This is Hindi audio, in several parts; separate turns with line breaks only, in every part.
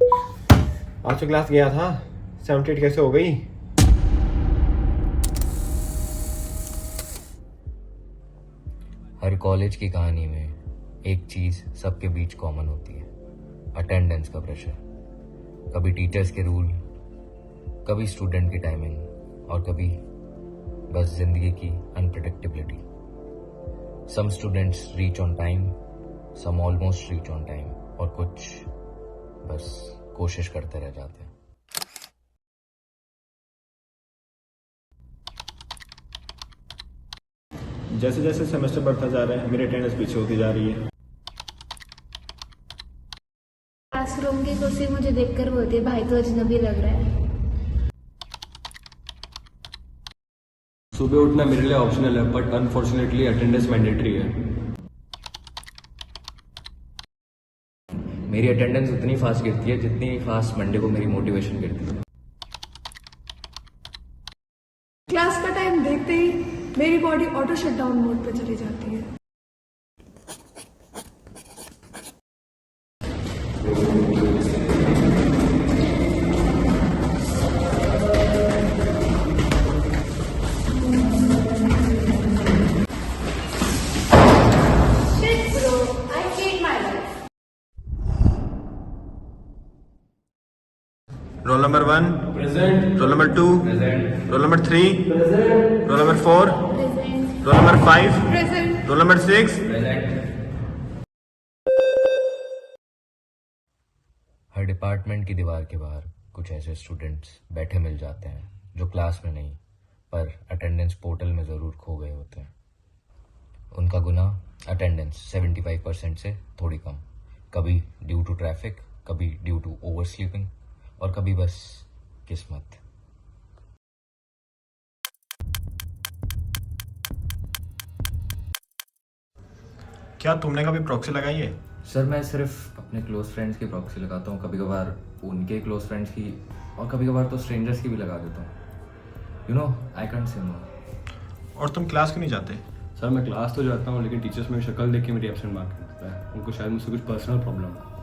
आज तो क्लास गया था, 78 कैसे हो गई?
हर कॉलेज की कहानी में एक चीज सबके बीच कॉमन होती है, अटेंडेंस का प्रेशर। कभी टीचर्स के रूल, कभी स्टूडेंट की टाइमिंग और कभी बस जिंदगी की unpredictability. Some students reach on time, some almost reach on time और कुछ बस कोशिश करते रह जाते हैं।
जैसे जैसे सेमेस्टर बढ़ता जा रहा है मेरी अटेंडेंस पीछे होती जा रही है।
क्लासरूम की कुर्सी मुझे देखकर बोलती है, भाई तो अजनबी लग रहा है।
सुबह उठना मेरे लिए ऑप्शनल है, बट अनफॉर्चुनेटली अटेंडेंस मैंडेटरी है।
मेरी अटेंडेंस उतनी फास्ट गिरती है जितनी फास्ट मंडे को मेरी मोटिवेशन गिरती है।
क्लास का टाइम देखते ही मेरी बॉडी ऑटो शटडाउन मोड पे चली जाती है।
Roll number 1 present, roll number 2 present, roll number 3 present, roll number 4
present,
roll number 5
present.
Roll number 6
हर डिपार्टमेंट की दीवार के बाहर कुछ ऐसे स्टूडेंट्स बैठे मिल जाते हैं जो क्लास में नहीं पर अटेंडेंस पोर्टल में ज़रूर खो गए होते हैं। उनका गुनाह अटेंडेंस 75% से थोड़ी कम, कभी ड्यू टू ट्रैफिक, कभी ड्यू टू ओवर स्लीपिंग और कभी बस किस्मत।
क्या तुमने कभी प्रॉक्सी लगाई है?
सर मैं सिर्फ अपने क्लोज फ्रेंड्स की प्रॉक्सी लगाता हूँ, कभी कभार उनके क्लोज फ्रेंड्स की और कभी कभार तो स्ट्रेंजर्स की भी लगा देता हूँ। You know I can't say no.
और तुम क्लास क्यों नहीं जाते?
सर मैं क्लास तो जाता हूँ, लेकिन टीचर्स मेरी शक्ल देख के मेरी एब्सेंट मार्क कर देता है। उनको शायद मुझसे कुछ पर्सनल प्रॉब्लम है।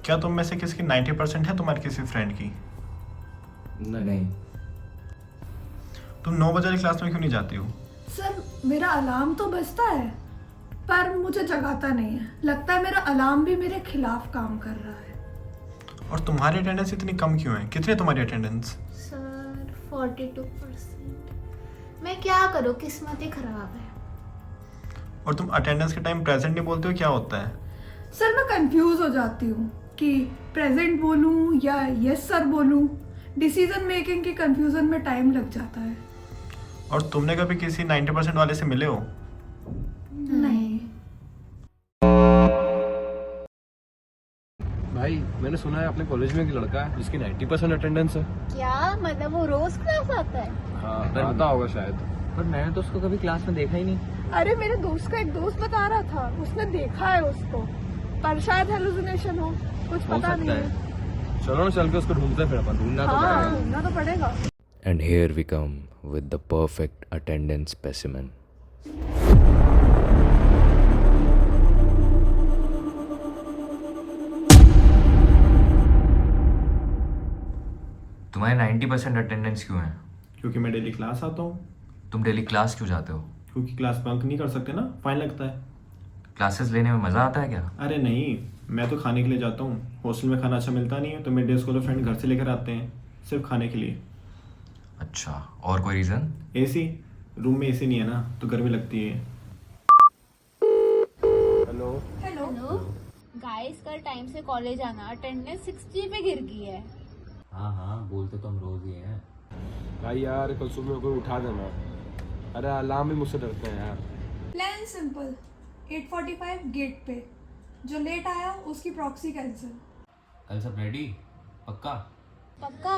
क्या तुम में से किसी की 90% है तुम्हारे किसी फ्रेंड की?
नहीं।
तुम 9 बजे वाली क्लास में क्यों नहीं जाती हो?
सर मेरा अलार्म तो बजता है पर मुझे जगाता नहीं है। लगता है मेरा अलार्म भी मेरे खिलाफ काम कर रहा है।
और तुम्हारी अटेंडेंस इतनी कम क्यों है? कितनी है तुम्हारी अटेंडेंस?
सर 42%। मैं क्या करूँ, किस्मत ही खराब है।
और तुम अटेंडेंस के टाइम प्रेजेंट नहीं बोलते हो, क्या होता है?
सर मैं कंफ्यूज हो जाती हूँ कि प्रेजेंट बोलूँ या यस सर बोलूँ। डिसीजन मेकिंग की कंफ्यूजन में टाइम लग जाता है।
और तुमने कभी किसी 90% वाले से मिले हो?
नहीं।
भाई मैंने सुना है अपने कॉलेज में एक लड़का है जिसकी 90% अटेंडेंस है।
क्या मतलब, वो रोज क्लास आता है?
हाँ आता होगा शायद,
पर मैंने तो उसको कभी क्लास में देखा ही नहीं।
अरे मेरे दोस्त का एक दोस्त बता रहा था उसने देखा है उसको, पर शायद हेलुसिनेशन हो, कुछ पता नहीं है।
चलो ना चल के उसको ढूंढते हैं, फिर अपन ढूंढना तो
हाँ
पड़ेगा।
ढूंढना तो पड़ेगा।
And here we come with the perfect attendance specimen. तुम्हारे 90% अटेंडेंस क्यों है?
क्योंकि मैं डेली क्लास आता हूँ।
तुम डेली क्लास क्यों जाते हो?
क्योंकि क्लास बंक नहीं कर सकते ना, फाइन लगता है।
क्लासेस लेने में मज़ा आता है क्या?
अरे नहीं, मैं तो खाने के लिए जाता हूँ। हॉस्टल में खाना अच्छा मिलता नहीं है तो मेरे डे स्कॉलर फ्रेंड घर से लेकर आते हैं, सिर्फ खाने के लिए।
अच्छा, और कोई रीज़न?
एसी, रूम में एसी नहीं है ना तो गर्मी लगती है।
हेलो।
हेलो।
हेलो गाइस, कल टाइम से कॉलेज आना, अटेंडेंस 60 पे गिर गई है।
हाँ बोलते तो हम रोज ही हैं।
भाई यार कल सुबह कोई उठा देना। अरे अलार्म भी मुझसे डरते हैं यार।
प्लान सिंपल, 8:45 गेट पे, जो लेट आया उसकी प्रॉक्सी कैंसिल।
कल सब रेडी? पक्का?
पक्का?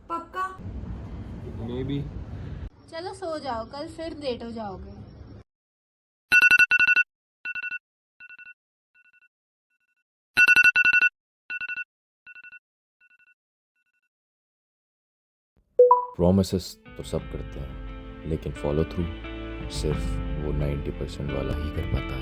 पक्का।
May be.
चलो सो जाओ, कल फिर लेट हो जाओगे।
प्रोमिसेस तो सब करते हैं लेकिन फॉलो थ्रू सिर्फ वो 90% वाला ही कर पाता है।